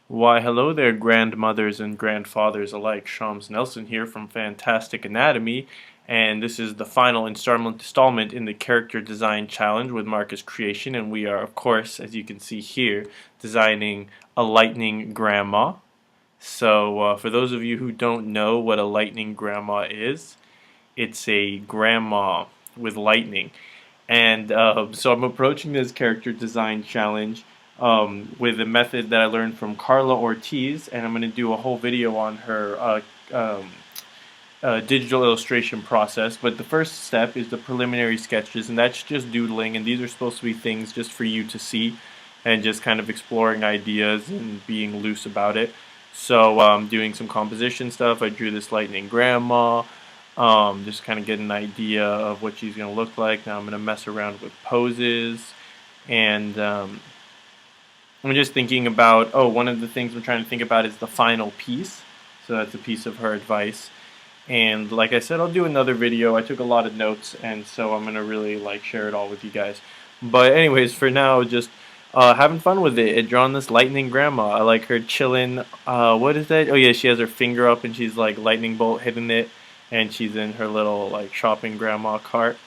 Why, hello there, grandmothers and grandfathers alike. Shams Nelson here from Fantastic Anatomy, and this is the final installment in the Character Design Challenge with Marcus Creation, and we are, of course, as you can see here, designing a lightning grandma. So, for those of you who don't know what a lightning grandma is, it's a grandma with lightning. And so I'm approaching this character design challenge with a method that I learned from Carla Ortiz, and I'm going to do a whole video on her digital illustration process. But the first step is the preliminary sketches, and that's just doodling, and these are supposed to be things just for you to see and just kind of exploring ideas and being loose about it. So doing some composition stuff. I drew this lightning grandma. Just kind of get an idea of what she's going to look like. Now I'm going to mess around with poses, and I'm just thinking about, one of the things I'm trying to think about is the final piece. So that's a piece of her advice. And like I said, I'll do another video. I took a lot of notes, and so I'm going to really share it all with you guys. But anyways, for now, just having fun with it. Drawing this lightning grandma. I like her chilling. What is that? Oh yeah, she has her finger up and she's like lightning bolt hitting it, and she's in her little shopping grandma cart.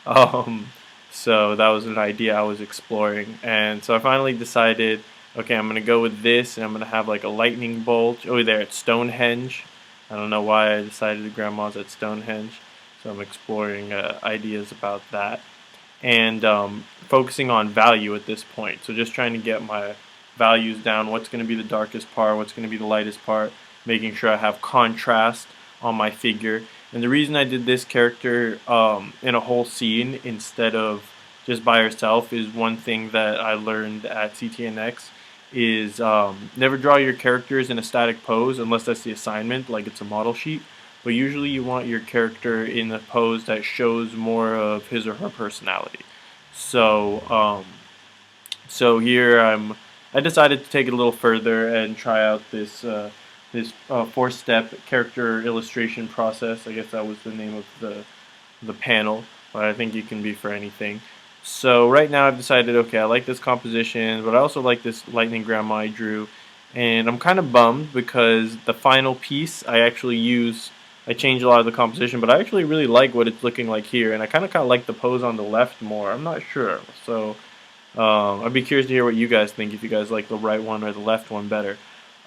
Um, so that was an idea I was exploring, and so I finally decided, okay, I'm gonna go with this, and I'm gonna have like a lightning bolt. Oh, there it's Stonehenge. I don't know why I decided the grandma's at Stonehenge, so I'm exploring ideas about that, and focusing on value at this point. So just trying to get my values down. What's going to be the darkest part? What's going to be the lightest part? Making sure I have contrast on my figure. And the reason I did this character in a whole scene instead of just by herself is one thing that I learned at CTNX is never draw your characters in a static pose unless that's the assignment, like it's a model sheet. But usually you want your character in a pose that shows more of his or her personality. So here I decided to take it a little further and try out this four-step character illustration process. I guess that was the name of the panel, but I think it can be for anything. So right now I've decided, okay, I like this composition, but I also like this lightning grandma I drew, and I'm kind of bummed because the final piece I changed a lot of the composition, but I actually really like what it's looking like here, and I kind of like the pose on the left more. I'm not sure, so I'd be curious to hear what you guys think, if you guys like the right one or the left one better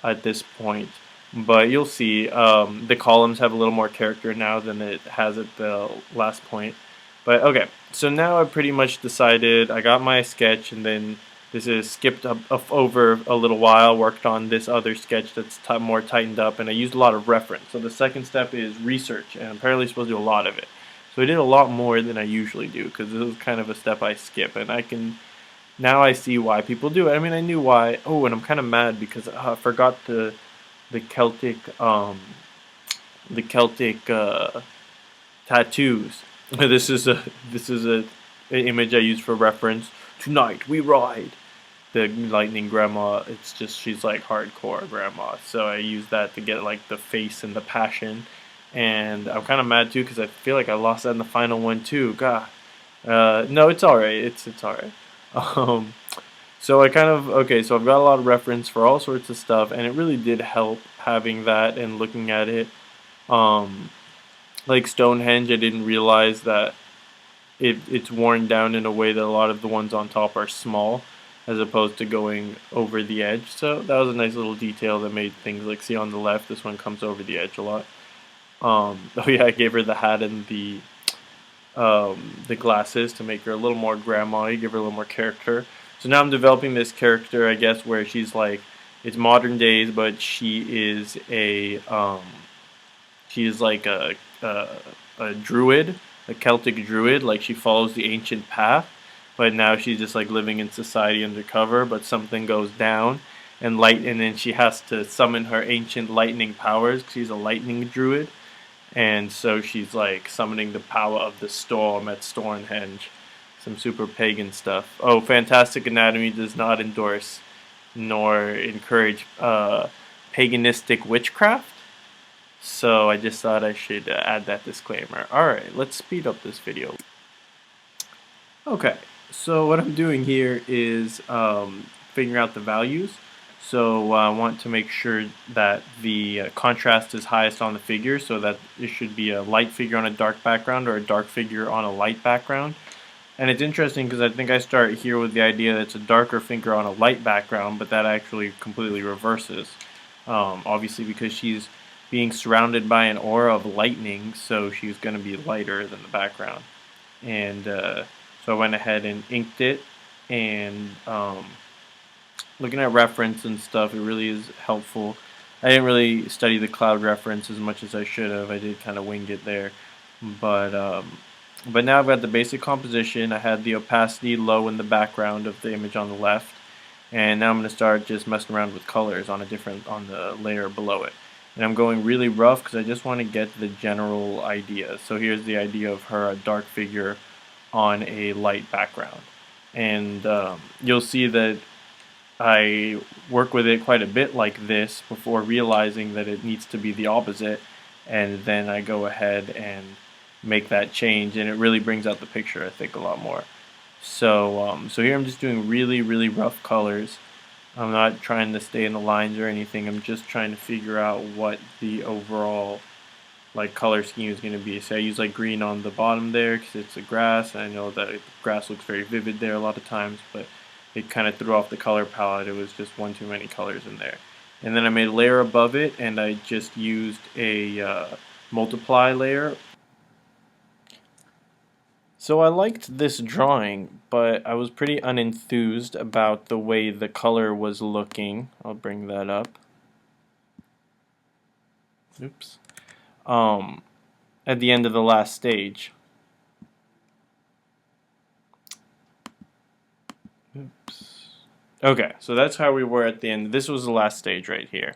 at this point. But you'll see, the columns have a little more character now than it has at the last point. But okay, so now I pretty much decided, I got my sketch, and then this is skipped up over a little while, worked on this other sketch that's more tightened up, and I used a lot of reference. So the second step is research, and I'm apparently supposed to do a lot of it. So I did a lot more than I usually do, because this is kind of a step I skip, and now I see why people do it. I mean, I knew why. Oh, and I'm kind of mad because I forgot the Celtic tattoos. This is a image I use for reference. Tonight we ride. The lightning grandma. It's just she's like hardcore grandma. So I use that to get like the face and the passion. And I'm kind of mad too because I feel like I lost that in the final one too. God. No, it's all right. It's all right. Um, so so I've got a lot of reference for all sorts of stuff, and it really did help having that and looking at it. Um, like Stonehenge, I didn't realize that it's worn down in a way that a lot of the ones on top are small, as opposed to going over the edge. So that was a nice little detail that made things like, see on the left, this one comes over the edge a lot. Oh yeah, I gave her the hat and the glasses to make her a little more grandma-y, give her a little more character. So now I'm developing this character, I guess, where she's like, it's modern days, but she is like a druid, a Celtic druid, like she follows the ancient path, but now she's just like living in society undercover, but something goes down, and then she has to summon her ancient lightning powers, 'cause she's a lightning druid. And so she's like summoning the power of the storm at Stonehenge. Some super pagan stuff. Oh, Fantastic Anatomy does not endorse nor encourage paganistic witchcraft. So I just thought I should add that disclaimer. Alright, let's speed up this video. Okay, so what I'm doing here is figuring out the values. So I want to make sure that the contrast is highest on the figure, so that it should be a light figure on a dark background or a dark figure on a light background. And it's interesting because I think I start here with the idea that it's a darker figure on a light background, but that actually completely reverses. Obviously because she's being surrounded by an aura of lightning, so she's going to be lighter than the background. And so I went ahead and inked it, and looking at reference and stuff, it really is helpful. I didn't really study the cloud reference as much as I should have. I did kind of wing it there, but now I've got the basic composition. I had the opacity low in the background of the image on the left, and now I'm going to start just messing around with colors on the layer below it. And I'm going really rough because I just want to get the general idea. So here's the idea of her, a dark figure on a light background, and you'll see that I work with it quite a bit like this before realizing that it needs to be the opposite, and then I go ahead and make that change, and it really brings out the picture, I think, a lot more. So here I'm just doing really, really rough colors. I'm not trying to stay in the lines or anything. I'm just trying to figure out what the overall like color scheme is going to be. So I use like green on the bottom there because it's a grass, and I know that grass looks very vivid there a lot of times, but it kind of threw off the color palette. It was just one too many colors in there. And then I made a layer above it, and I just used a multiply layer. So I liked this drawing, but I was pretty unenthused about the way the color was looking. I'll bring that up. Oops. At the end of the last stage. Oops. Okay, so that's how we were at the end. This was the last stage right here.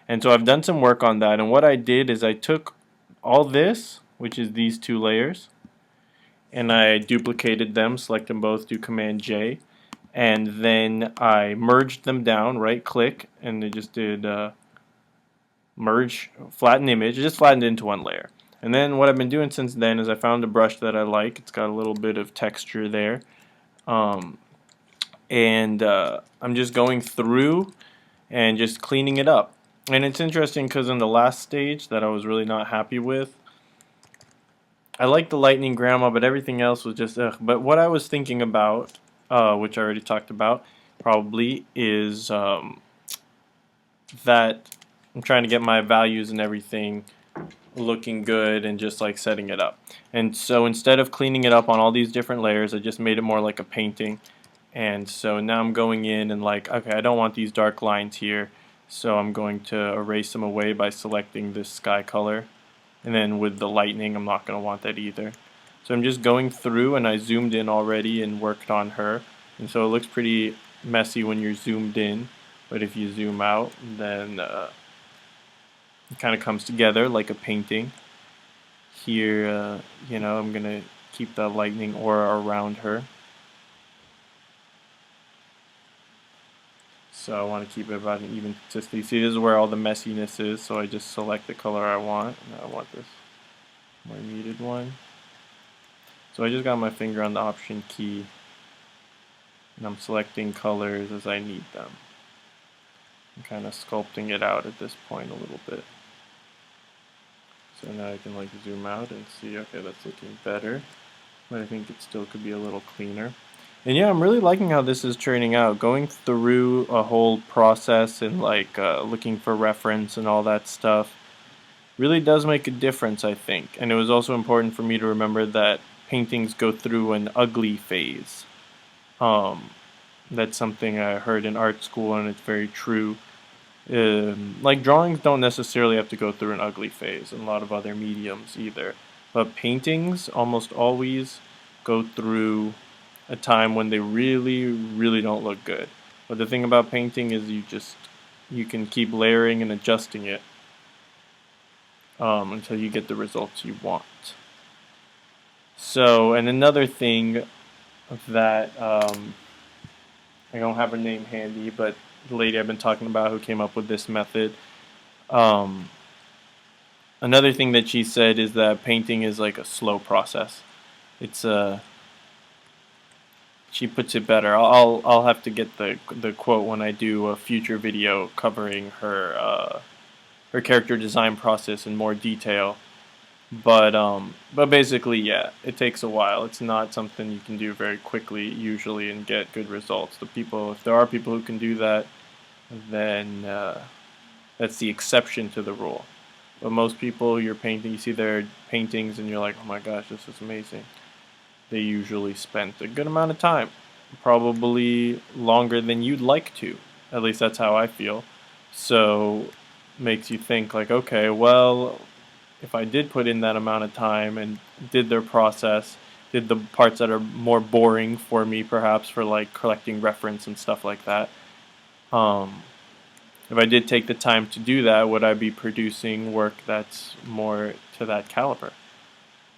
And so I've done some work on that, and what I did is I took all this, which is these two layers, and I duplicated them, select them both, do Command J, and then I merged them down, right click, and I just did merge, flatten image, just flattened into one layer. And then what I've been doing since then is I found a brush that I like. It's got a little bit of texture there. And I'm just going through and just cleaning it up. And it's interesting because in the last stage that I was really not happy with, I liked the lightning grandma, but everything else was just ugh. But what I was thinking about, which I already talked about, probably is that I'm trying to get my values and everything looking good and just like setting it up. And so instead of cleaning it up on all these different layers, I just made it more like a painting. And so now I'm going in and like, okay, I don't want these dark lines here, so I'm going to erase them away by selecting this sky color. And then with the lightning, I'm not going to want that either. So I'm just going through, and I zoomed in already and worked on her. And so it looks pretty messy when you're zoomed in, but if you zoom out, then it kind of comes together like a painting. Here, you know, I'm going to keep the lightning aura around her. So I want to keep it about an even consistency. See, this is where all the messiness is, so I just select the color I want. And I want this more muted one. So I just got my finger on the Option key, and I'm selecting colors as I need them. I'm kind of sculpting it out at this point a little bit. So now I can like zoom out and see, okay, that's looking better, but I think it still could be a little cleaner. And yeah, I'm really liking how this is turning out. Going through a whole process and like looking for reference and all that stuff really does make a difference, I think. And it was also important for me to remember that paintings go through an ugly phase. That's something I heard in art school, and it's very true. Like drawings don't necessarily have to go through an ugly phase, and a lot of other mediums either. But paintings almost always go through a time when they really, really don't look good. But the thing about painting is you can keep layering and adjusting it until you get the results you want. So, and another thing that I don't have her name handy, but the lady I've been talking about who came up with this method, another thing that she said is that painting is like a slow process. It's she puts it better. I'll have to get the quote when I do a future video covering her character design process in more detail. But basically, yeah, it takes a while. It's not something you can do very quickly usually and get good results. If there are people who can do that, then that's the exception to the rule. But most people, you're painting, you see their paintings, and you're like, oh my gosh, this is amazing. They usually spent a good amount of time, probably longer than you'd like to. At least that's how I feel. So makes you think like, okay, well, if I did put in that amount of time and did their process, did the parts that are more boring for me, perhaps for like collecting reference and stuff like that. Um, if I did take the time to do that, would I be producing work that's more to that caliber?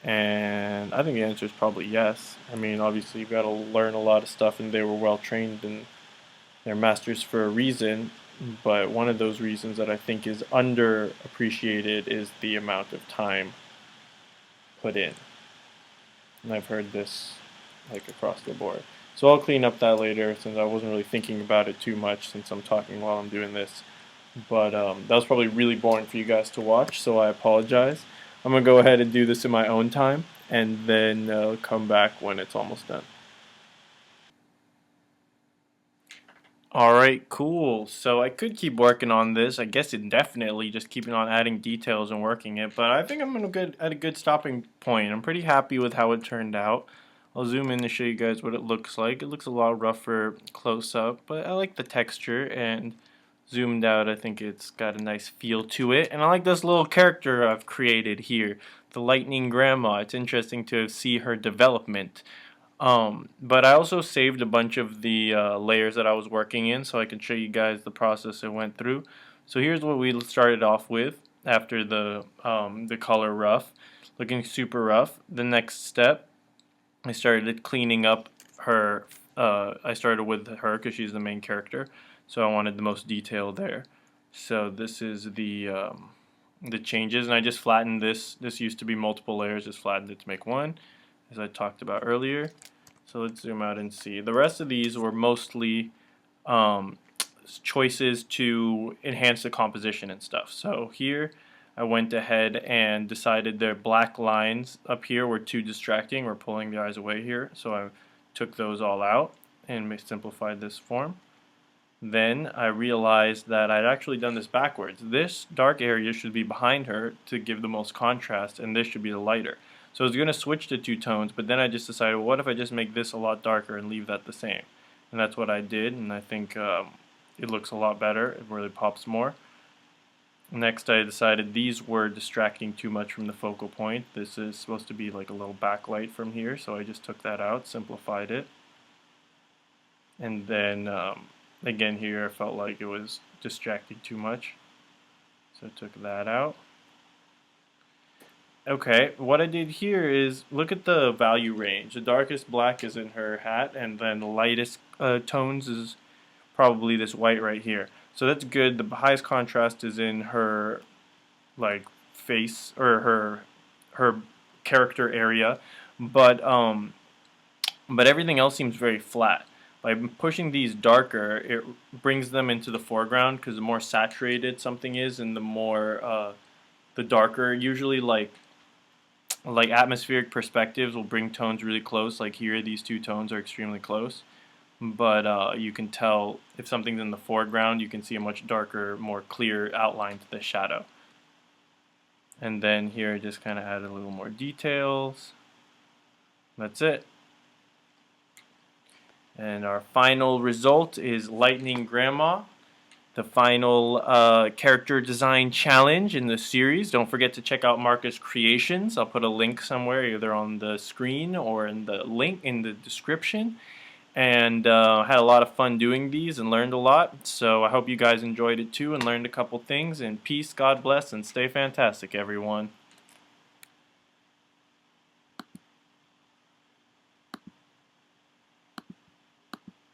And I think the answer is probably yes. I mean, obviously, you've got to learn a lot of stuff, and they were well trained and they're masters for a reason. But one of those reasons that I think is underappreciated is the amount of time put in. And I've heard this like across the board. So I'll clean up that later since I wasn't really thinking about it too much since I'm talking while I'm doing this. But that was probably really boring for you guys to watch, so I apologize. I'm going to go ahead and do this in my own time and then come back when it's almost done. Alright, cool. So I could keep working on this. I guess indefinitely, just keeping on adding details and working it. But I think I'm at a good stopping point. I'm pretty happy with how it turned out. I'll zoom in to show you guys what it looks like. It looks a lot rougher close up, but I like the texture, and zoomed out I think it's got a nice feel to it. And I like this little character I've created here, the Lightning Grandma. It's interesting to see her development. But I also saved a bunch of the layers that I was working in so I can show you guys the process it went through. So here's what we started off with after the color rough, looking super rough. The next step, I started cleaning up her. I started with her because she's the main character, so I wanted the most detail there. So this is the changes, and I just flattened this. This used to be multiple layers, just flattened it to make one, as I talked about earlier. So let's zoom out and see. The rest of these were mostly um, choices to enhance the composition and stuff. So here I went ahead and decided their black lines up here were too distracting. We're pulling the eyes away here. So I took those all out and simplified this form. Then I realized that I'd actually done this backwards. This dark area should be behind her to give the most contrast, and this should be the lighter. So I was going to switch the two tones, but then I just decided, well, what if I just make this a lot darker and leave that the same? And that's what I did, and I think it looks a lot better. It really pops more. Next, I decided these were distracting too much from the focal point. This is supposed to be like a little backlight from here, so I just took that out, simplified it. And then, again here, I felt like it was distracting too much, so I took that out. Okay, what I did here is look at the value range. The darkest black is in her hat, and then the lightest tones is probably this white right here. So that's good. The highest contrast is in her like face or her character area, but everything else seems very flat. By pushing these darker, it brings them into the foreground because the more saturated something is, and the more the darker, usually like atmospheric perspectives will bring tones really close. Like here, these two tones are extremely close. But you can tell if something's in the foreground, you can see a much darker, more clear outline to the shadow. And then here, I just kind of added a little more details. That's it. And our final result is Lightning Grandma, the final character design challenge in the series. Don't forget to check out Marcus Creations. I'll put a link somewhere, either on the screen or in the link in the description. And had a lot of fun doing these and learned a lot. So I hope you guys enjoyed it too and learned a couple things. And peace, God bless, and stay fantastic, everyone.